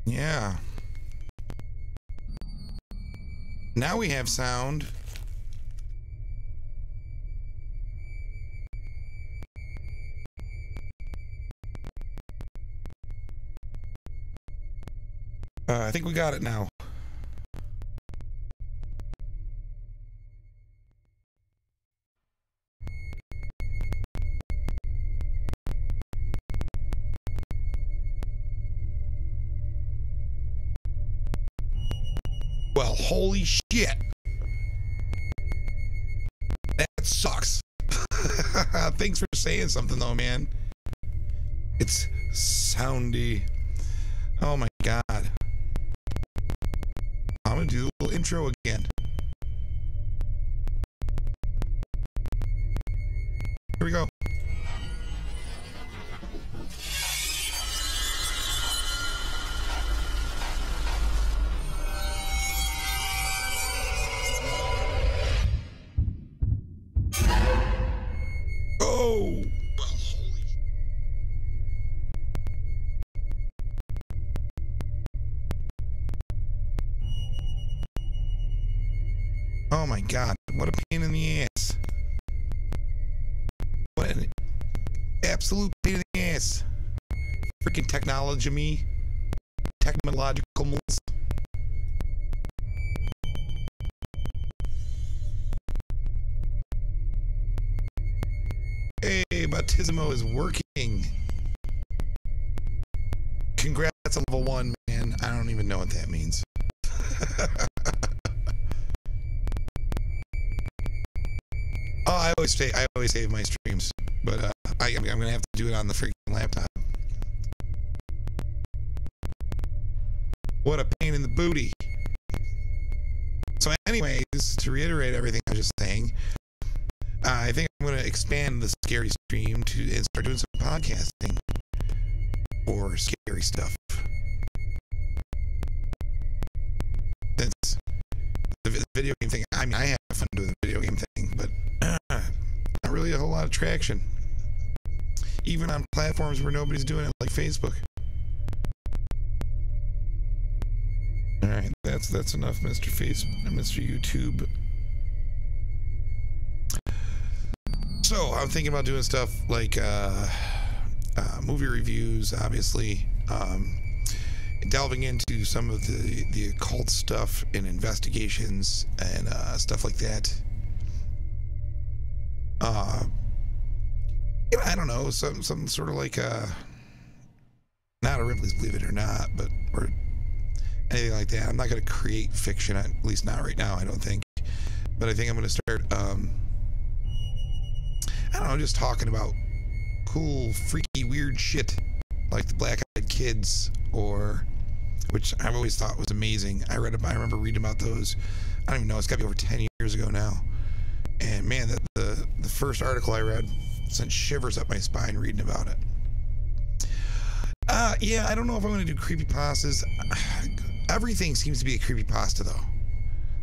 Yeah. Now we have sound. I think we got it now. Well, holy shit. That sucks. Thanks for saying something, though, man. It's soundy. Oh, my God. I'm going to do a little intro again. Here we go. Oh! Well, holy... Oh my God, what a pain in the ass. What an absolute pain in the ass. Freaking technology, technological moves. Hey, Baptismo is working. Congrats on level 1, man. I don't even know what that means. Oh, I always save my streams, but I'm gonna have to do it on the freaking laptop. What a pain in the booty. So, anyways, to reiterate everything I was just saying, I think I'm gonna expand the scary stream and start doing some podcasting or scary stuff. Since the video game thing, I mean, I have fun doing the video game thing, but not really a whole lot of traction. Even on platforms where nobody's doing it, like Facebook. All right, that's enough, Mr. YouTube. So I'm thinking about doing stuff like movie reviews, obviously, delving into some of the occult stuff and investigations and stuff like that. I don't know, some sort of like not a Ripley's Believe It or Not, but or anything like that. I'm not going to create fiction, at least not right now, I don't think. But I think I'm going to start, I don't know, just talking about cool, freaky, weird shit like the Black Eyed Kids, or which I've always thought was amazing. I remember reading about those. I don't even know, it's got to be over 10 years ago now. And man, the first article I read sent shivers up my spine reading about it. Yeah, I don't know if I'm going to do creepypastas. Everything seems to be a creepypasta, though.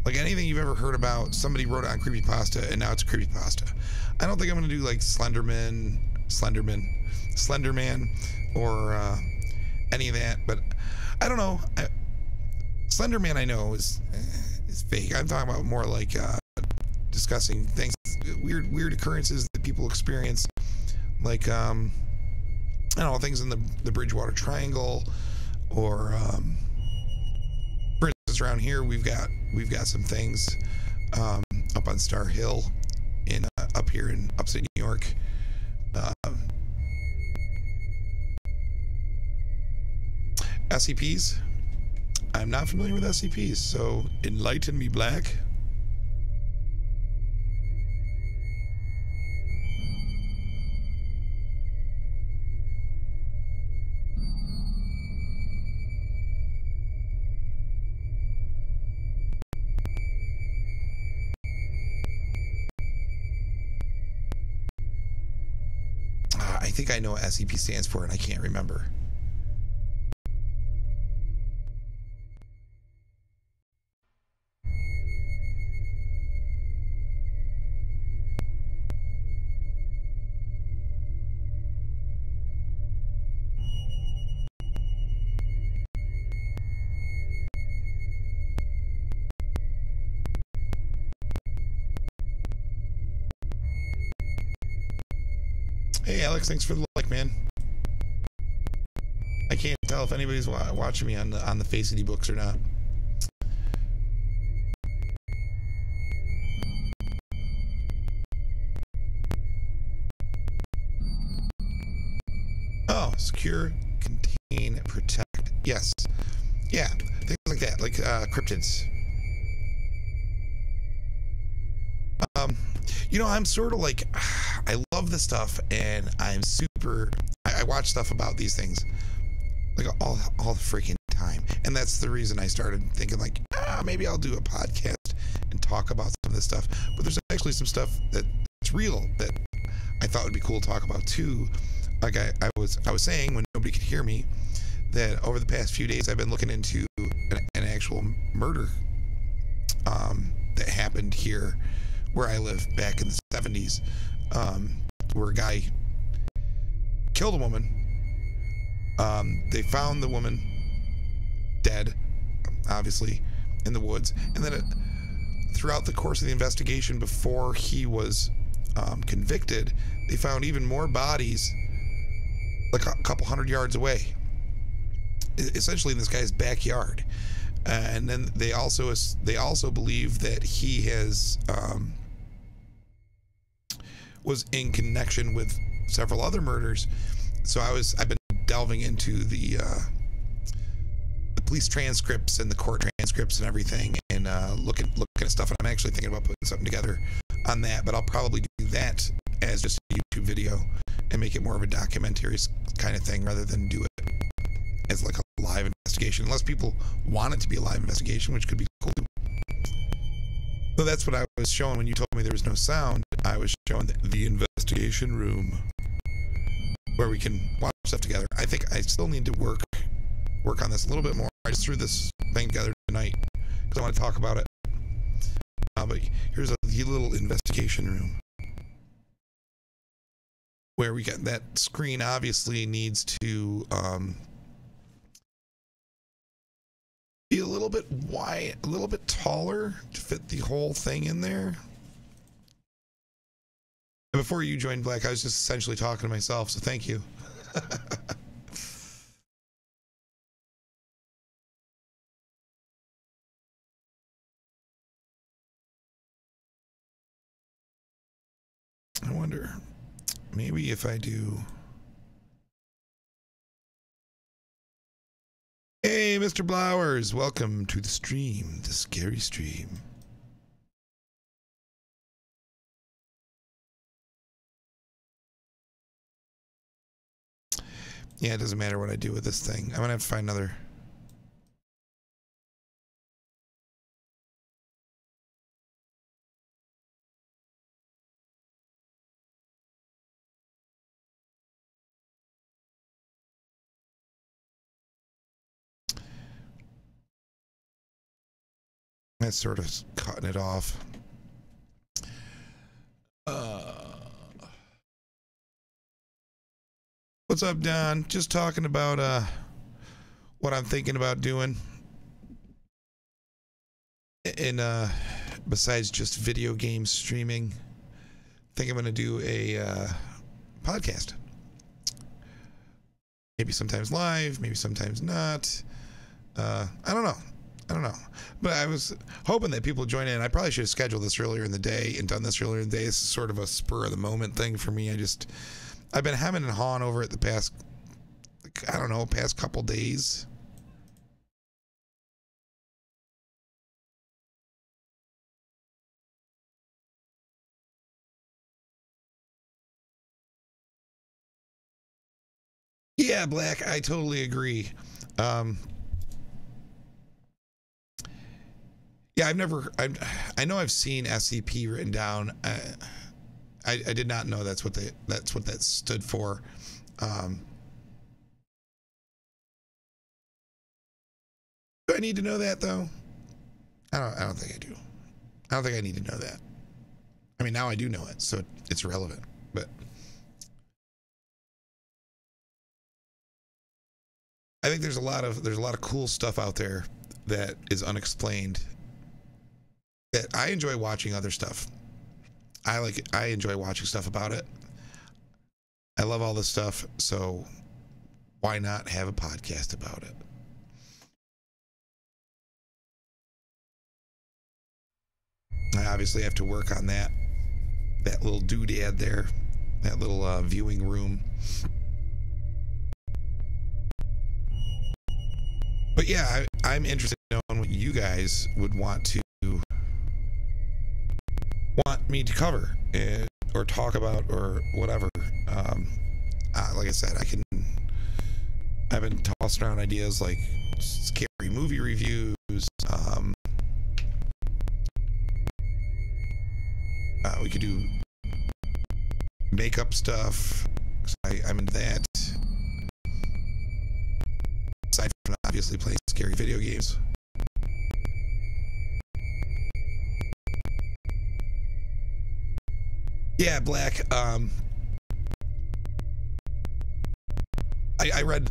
Like anything you've ever heard about, somebody wrote it on creepypasta, and now it's a creepypasta. I don't think I'm going to do like Slenderman, or any of that. But I don't know. Slenderman, I know is fake. I'm talking about more like discussing things, weird occurrences that people experience, like I don't know, things in the Bridgewater Triangle, or for instance, around here we've got some things up on Star Hill in up here in upstate New York. SCPs. I'm not familiar with SCPs, so enlighten me, Black. I think I know what SCP stands for, and I can't remember. Hey, Alex, thanks for the like, man. I can't tell if anybody's watching me on the Facety books or not. Oh, secure, contain, protect. Yes. Yeah, things like that, like cryptids. You know, I'm sort of like, I love this stuff, and I'm super. I watch stuff about these things like all the freaking time, and that's the reason I started thinking like, maybe I'll do a podcast and talk about some of this stuff. But there's actually some stuff that's real that I thought would be cool to talk about too. Like I was saying when nobody could hear me, that over the past few days I've been looking into an actual murder that happened here where I live back in the 70s, where a guy killed a woman. They found the woman dead, obviously, in the woods. And then throughout the course of the investigation, before he was convicted, they found even more bodies like a couple hundred yards away, essentially in this guy's backyard. And then they also believe that he has was in connection with several other murders. So I've been delving into the police transcripts and the court transcripts and everything, and looking at stuff. And I'm actually thinking about putting something together on that, but I'll probably do that as just a YouTube video and make it more of a documentary kind of thing rather than do it as like a live investigation, unless people want it to be a live investigation, which could be cool too. So that's what I was showing when you told me there was no sound. I was showing the investigation room where we can watch stuff together. I think I still need to work on this a little bit more. I just threw this thing together tonight because I want to talk about it. But here's the little investigation room where we got that screen. Obviously needs to be a little bit wide, a little bit taller to fit the whole thing in there. And before you joined, Black, I was just essentially talking to myself, so thank you. I wonder, maybe if I do... Hey, Mr. Blowers, welcome to the stream, the scary stream. Yeah, it doesn't matter what I do with this thing. I'm gonna have to find another. That's sort of cutting it off. What's up, Don? Just talking about what I'm thinking about doing. And besides just video game streaming, I think I'm gonna do a podcast. Maybe sometimes live, maybe sometimes not. I don't know. But I was hoping that people would join in. I probably should have scheduled this earlier in the day and done this earlier in the day. This is sort of a spur of the moment thing for me. I've been hemming and hawing over it the past, I don't know, past couple days. Yeah, Black, I totally agree. Yeah, I know I've seen SCP written down. I did not know that's what that stood for. Do I need to know that though? I don't think I do. I don't think I need to know that. I mean, now I do know it, so it's irrelevant. But I think there's a lot of cool stuff out there that is unexplained. That I enjoy watching other stuff. I enjoy watching stuff about it. I love all this stuff, so why not have a podcast about it? I obviously have to work on that little doodad there, that little viewing room. But yeah, I'm interested in knowing what you guys would want me to cover or talk about or whatever. Like I said, I've been tossing around ideas like scary movie reviews. We could do makeup stuff. I'm into that. Aside from obviously playing scary video games. Yeah, Black. I read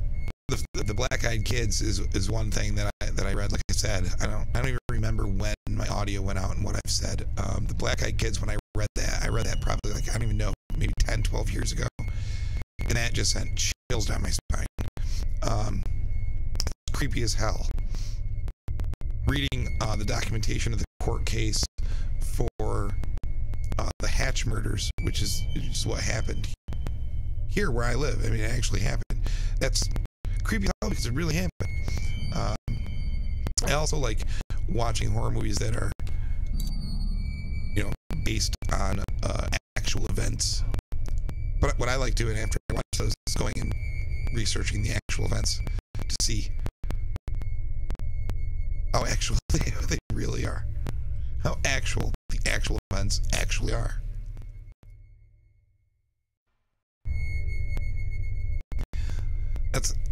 the Black Eyed Kids is one thing that I read. Like I said, I don't even remember when my audio went out and what I've said. The Black Eyed Kids, when I read that probably, like, I don't even know, maybe 10, 12 years ago, and that just sent chills down my spine. Creepy as hell. Reading the documentation of the court case for the Hatch murders, which is what happened here where I live. I mean, it actually happened. That's creepy because it really happened. I also like watching horror movies that are, based on actual events. But what I like doing after I watch those is going and researching the actual events to see how actual they really are. How actual the actual events actually are.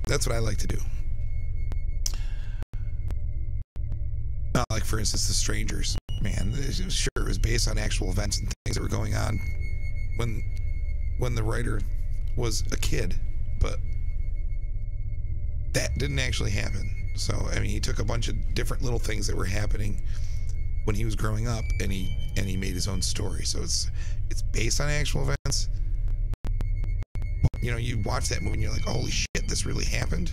That's what I like to do. Like, for instance, The Strangers. Man, sure, it was based on actual events and things that were going on when the writer was a kid, but that didn't actually happen. So, I mean, he took a bunch of different little things that were happening when he was growing up, and he made his own story. So it's based on actual events. You watch that movie and you're like, holy shit, this really happened.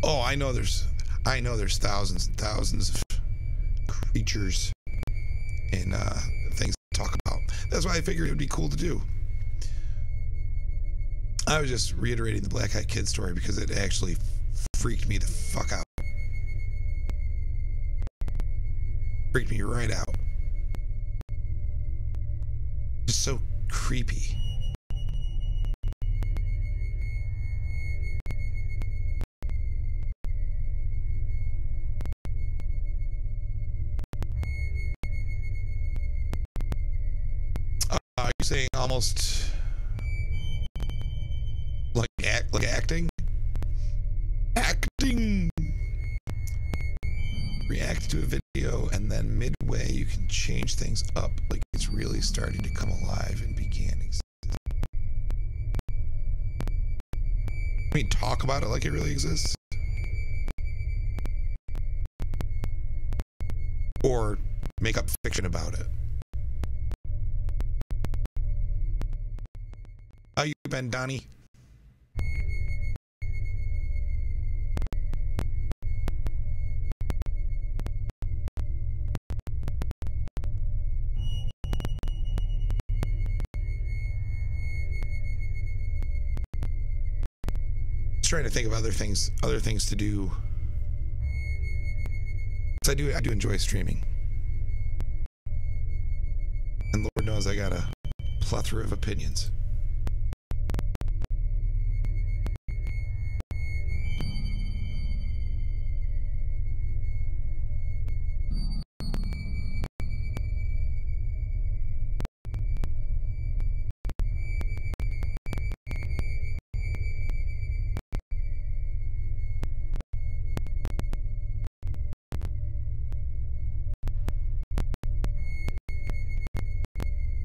Oh, I know there's thousands and thousands of creatures and things to talk about. That's why I figured it would be cool to do. I was just reiterating the Black Eyed Kid story because it actually freaked me the fuck out. Freaked me right out. Just so creepy. Are you saying almost like acting? Acting! React to a video and then midway you can change things up like it's really starting to come alive and begin existing. I mean, talk about it like it really exists? Or make up fiction about it? How you been, Donnie? Trying to think of other things to do. So I do enjoy streaming, and Lord knows I got a plethora of opinions.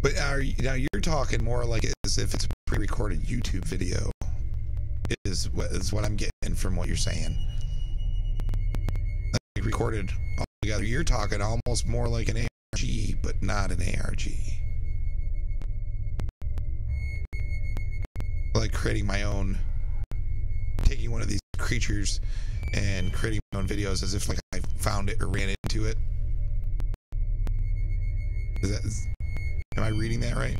But now you're talking more like as if it's a pre-recorded YouTube video. Is what I'm getting from what you're saying. Like recorded all together. You're talking almost more like an ARG, but not an ARG. creating my own, taking one of these creatures and creating my own videos as if like I found it or ran into it. Am I reading that right?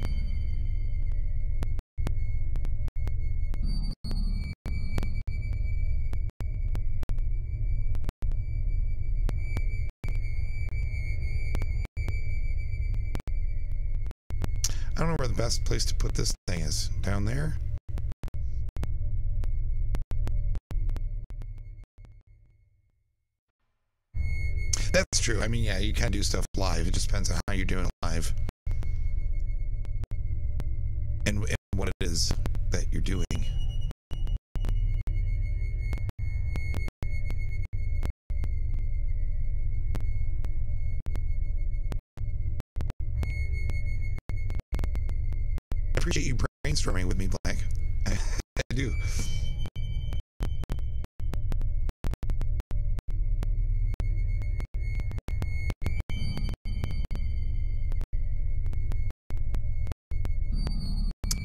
I don't know where the best place to put this thing is. Down there? That's true. I mean, yeah, you can do stuff live. It just depends on how you're doing it live. And what it is that you're doing. I appreciate you brainstorming with me, Black. I do.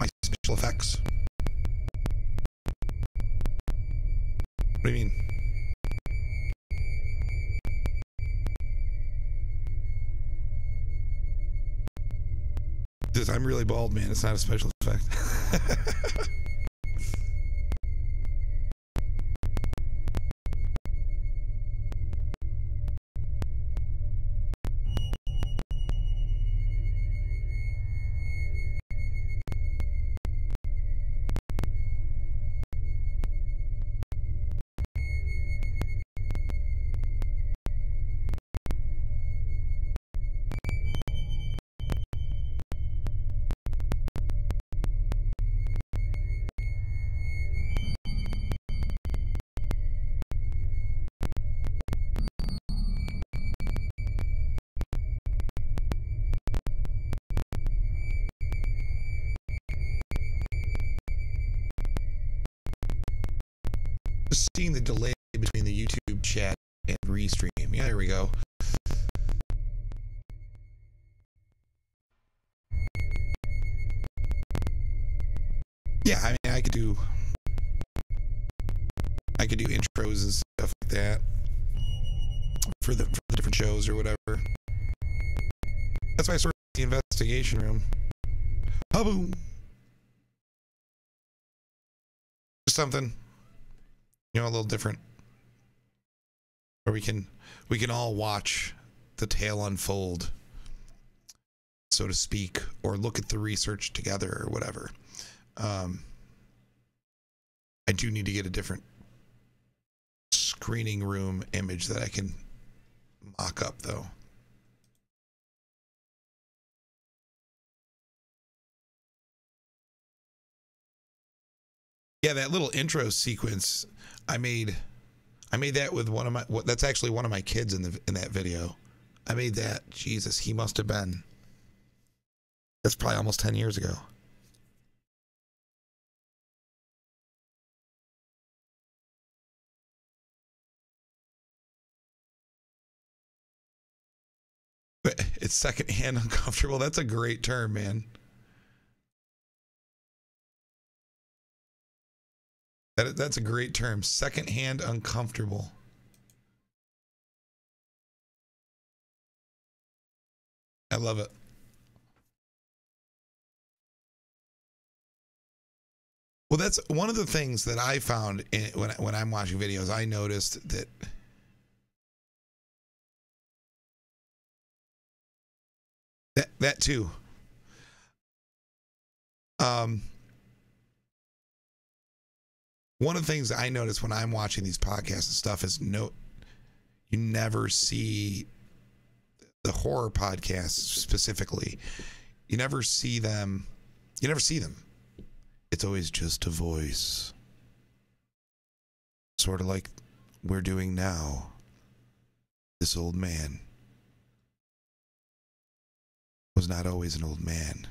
My special effects. What do you mean? I'm really bald, man. It's not a special effect. Just seeing the delay between the YouTube chat and restream. Yeah, there we go. Yeah, I mean, I could do intros and stuff like that for the different shows or whatever. That's why I started the investigation room. Boom. Something, you know, a little different, where we can all watch the tale unfold, so to speak, or look at the research together or whatever. I do need to get a different screening room image that I can mock up, though. Yeah, that little intro sequence, I made that with one of my, that's actually one of my kids in that video. I made that. Jesus, he must have been, that's probably almost 10 years ago. But it's secondhand uncomfortable. That's a great term, man. That's a great term. Secondhand uncomfortable. I love it. Well, that's one of the things that I found when I'm watching videos. I noticed that too. One of the things I notice when I'm watching these podcasts and stuff is you never see the horror podcasts specifically. You never see them. It's always just a voice. Sort of like we're doing now. This old man was not always an old man,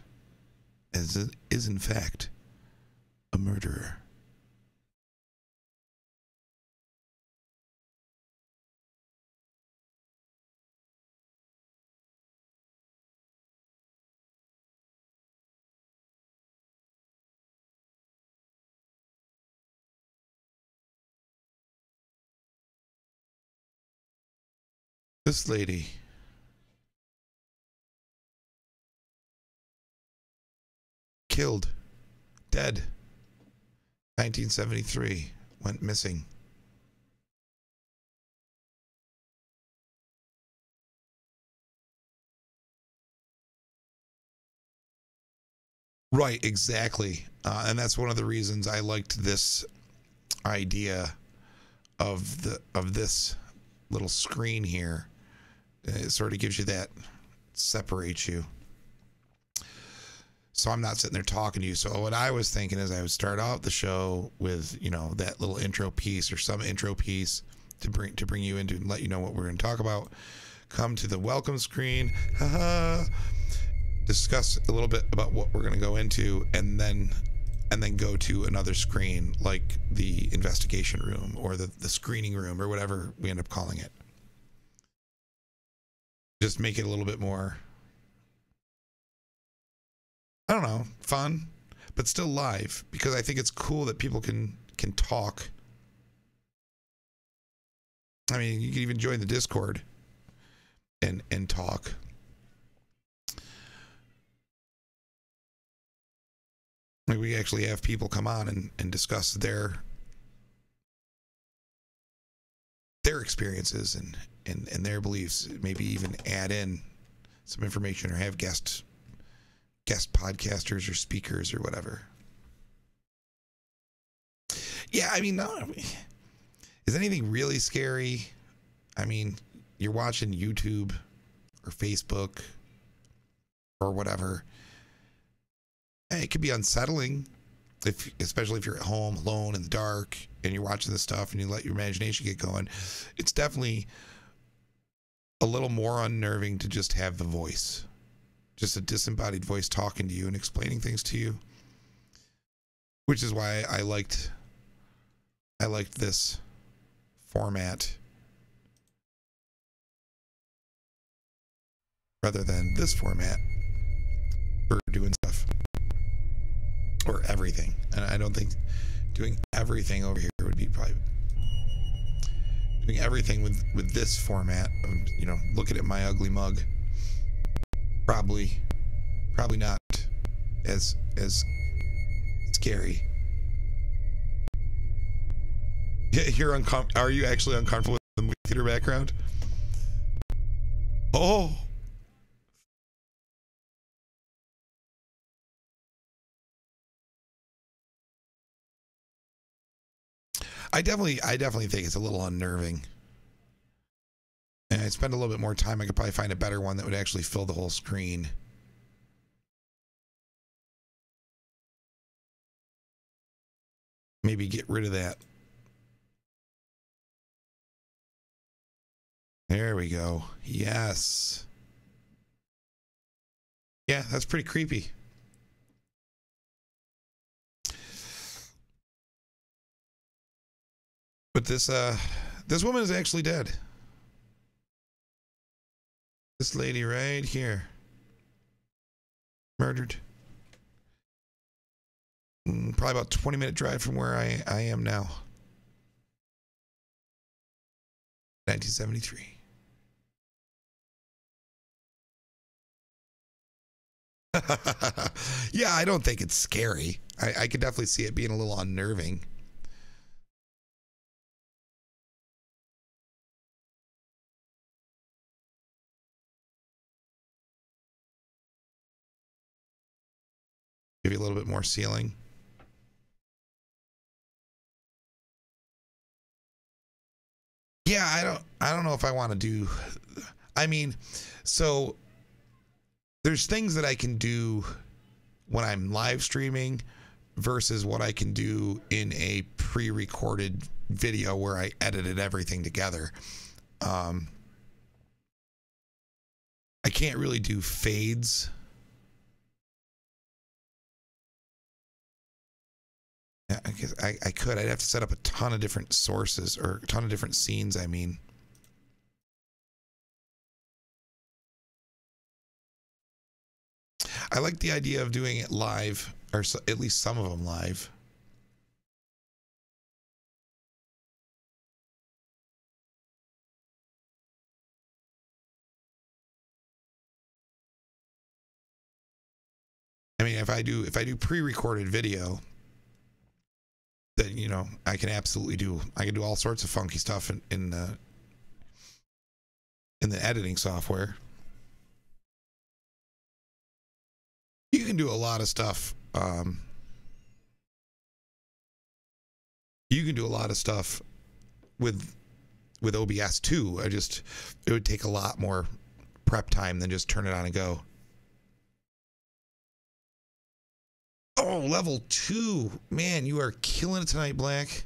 as is in fact a murderer. This lady. Killed. Dead. 1973. Went missing. Right, exactly. And that's one of the reasons I liked this idea of this little screen here. It sort of gives you that, separates you. So I'm not sitting there talking to you. So what I was thinking is I would start out the show with, you know, that little intro piece or some intro piece to bring you into and let you know what we're going to talk about. Come to the welcome screen, discuss a little bit about what we're going to go into, and then go to another screen like the investigation room or the screening room or whatever we end up calling it. Just make it a little bit more, I don't know, fun, but still live, because I think it's cool that people can talk. I mean, you can even join the Discord and talk. Maybe we actually have people come on and discuss their experiences and their beliefs. Maybe even add in some information or have guest podcasters or speakers or whatever. Yeah, I mean, no, is anything really scary? I mean, you're watching YouTube or Facebook or whatever. It could be unsettling, especially if you're at home alone in the dark and you're watching this stuff and you let your imagination get going. It's definitely a little more unnerving to just have the voice, just a disembodied voice talking to you and explaining things to you, which is why I liked this format rather than this format for doing stuff or everything. And I don't think doing everything over here would be probably doing everything with this format of, you know, looking at my ugly mug. Probably not as scary. Yeah, are you actually uncomfortable with the movie theater background? Oh. I definitely think it's a little unnerving. And I spend a little bit more time, I could probably find a better one that would actually fill the whole screen. Maybe get rid of that. There we go. Yes. Yeah, that's pretty creepy. But this woman is actually dead. This lady right here. Murdered. Probably about 20-minute drive from where I am now. 1973. Yeah, I don't think it's scary. I could definitely see it being a little unnerving. Give you a little bit more ceiling. Yeah, I don't know if I want to do, I mean, so there's things that I can do when I'm live streaming versus what I can do in a pre-recorded video where I edited everything together. I can't really do fades. I guess I could. I'd have to set up a ton of different sources or a ton of different scenes, I mean. I like the idea of doing it live, or at least some of them live. mean, if I do pre-recorded video, then, you know, I can do all sorts of funky stuff in the editing software. You can do a lot of stuff. You can do a lot of stuff with OBS too. It would take a lot more prep time than just turn it on and go. Oh, level 2. Man, you are killing it tonight, Black.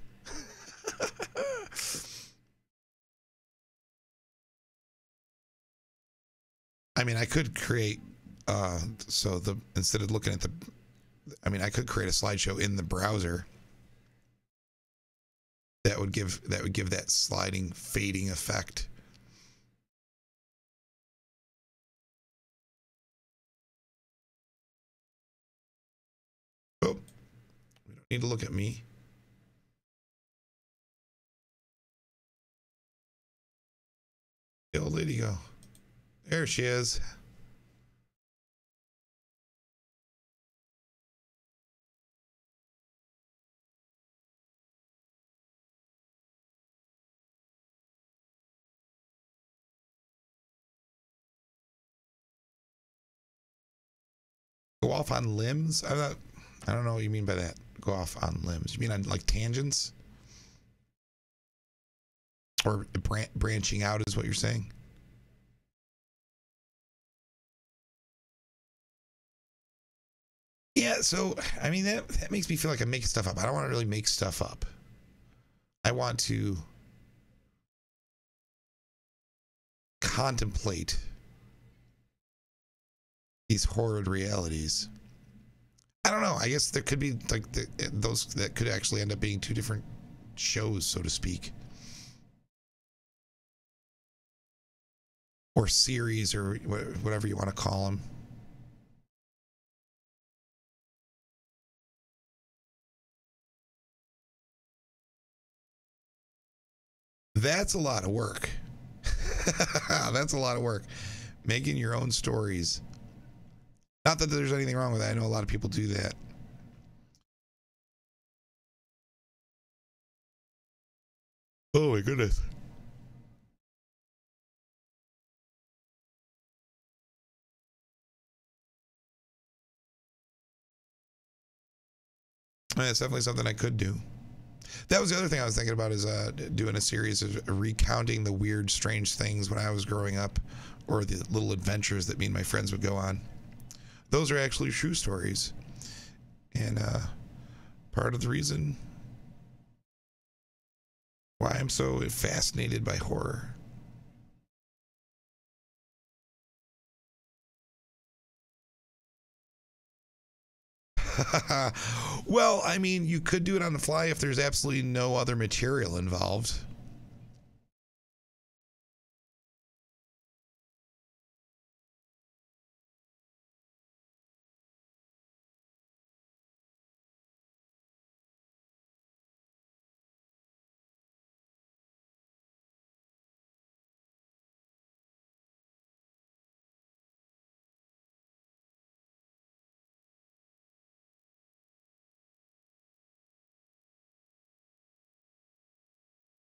I mean, I could create instead of looking at I could create a slideshow in the browser that would give that sliding fading effect. Oh, we don't need to look at me. The old lady go. There she is. Go off on limbs? I don't know what you mean by that. Go off on limbs. You mean on like tangents? Or branching out is what you're saying? Yeah, so I mean that makes me feel like I'm making stuff up. I don't want to really make stuff up. I want to contemplate these horrid realities. I don't know. I guess there could be like those that could actually end up being two different shows, so to speak, or series, or whatever you want to call them. That's a lot of work. That's a lot of work. Making your own stories. Not that there's anything wrong with that. I know a lot of people do that. Oh my goodness. It's definitely something I could do. That was the other thing I was thinking about, is doing a series of recounting the weird, strange things when I was growing up, or the little adventures that me and my friends would go on. Those are actually true stories. And part of the reason why I'm so fascinated by horror. Well, I mean, you could do it on the fly if there's absolutely no other material involved.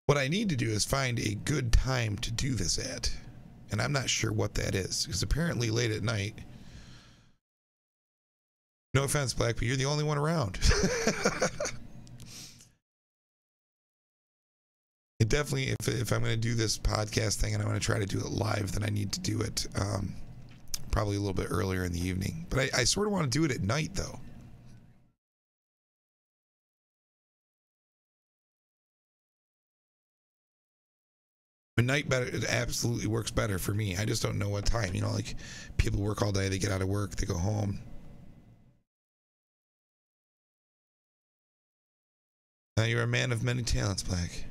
What I need to do is find a good time to do this at. And I'm not sure what that is, because apparently late at night, no offense, Black, but you're the only one around. It definitely, if I'm going to do this podcast thing and I'm going to try to do it live, then I need to do it probably a little bit earlier in the evening. But I sort of want to do it at night, though. Night better, it absolutely works better for me. I just don't know what time. You know, like people work all day, they get out of work, they go home. Now you're a man of many talents, Black.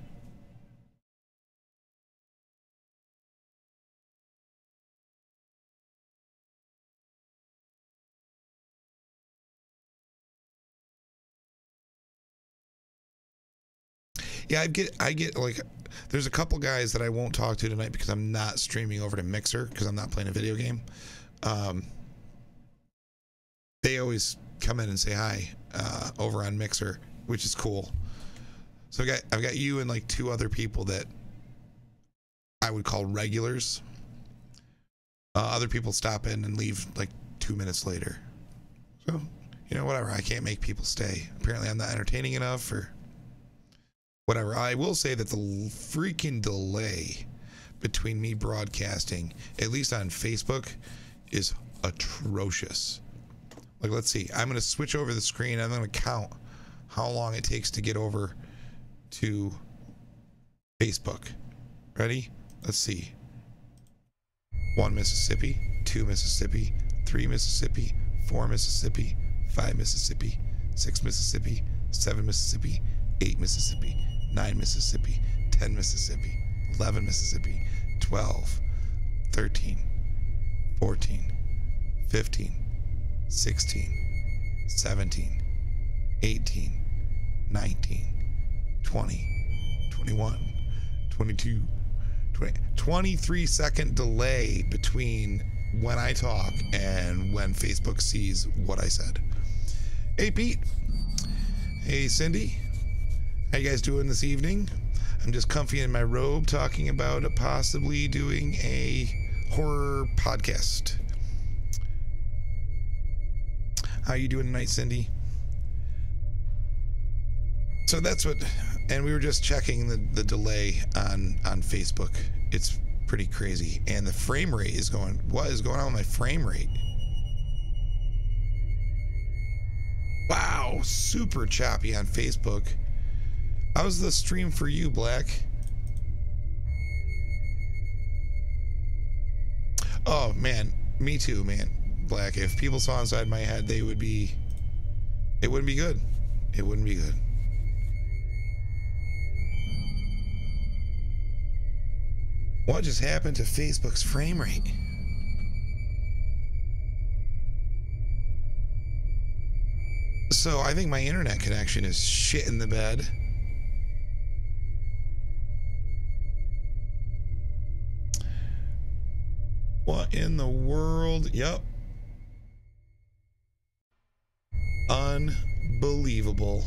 Yeah, I get like, there's a couple guys that I won't talk to tonight because I'm not streaming over to Mixer because I'm not playing a video game. they always come in and say hi over on Mixer, which is cool. So I've got you and like 2 other people that I would call regulars. Other people stop in and leave like 2 minutes later. So, you know, whatever. I can't make people stay. Apparently I'm not entertaining enough or whatever. I will say that the freaking delay between me broadcasting, at least on Facebook, is atrocious. Like, let's see. I'm going to switch over the screen. I'm going to count how long it takes to get over to Facebook. Ready? Let's see. 1 Mississippi, 2 Mississippi, 3 Mississippi, 4 Mississippi, 5 Mississippi, 6 Mississippi, 7 Mississippi, 8 Mississippi, 9 Mississippi, 10 Mississippi, 11 Mississippi, 12, 13, 14, 15, 16, 17, 18, 19, 20, 21, 22, 23-second delay between when I talk and when Facebook sees what I said. Hey, Pete. Hey, Cindy. How you guys doing this evening? I'm just comfy in my robe talking about possibly doing a horror podcast. How you doing tonight, Cindy? So that's what, and we were just checking the delay on Facebook. It's pretty crazy. And the frame rate is going, what is going on with my frame rate? Wow, super choppy on Facebook. How's the stream for you, Black? Oh, man, me too, man. Black, if people saw inside my head, it wouldn't be good. It wouldn't be good. What just happened to Facebook's frame rate? So I think my internet connection is shit in the bed. What in the world? Yep. Unbelievable.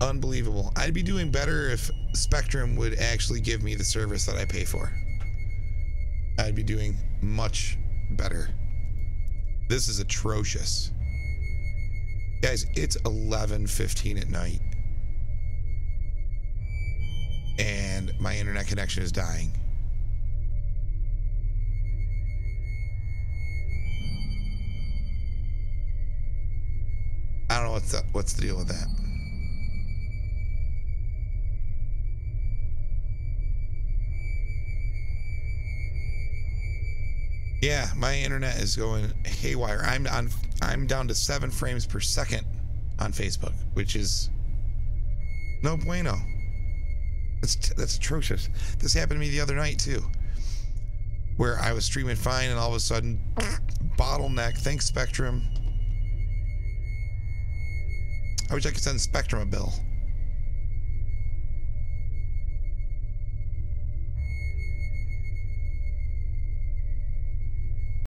Unbelievable. I'd be doing better if Spectrum would actually give me the service that I pay for. I'd be doing much better. This is atrocious. Guys, it's 11:15 at night. And my internet connection is dying. I don't know what's the deal with that. Yeah, my internet is going haywire. I'm down to 7 frames per second on Facebook, which is no bueno. That's atrocious. This happened to me the other night too, where I was streaming fine and all of a sudden bottleneck. Thanks, Spectrum. I wish I could send Spectrum a bill.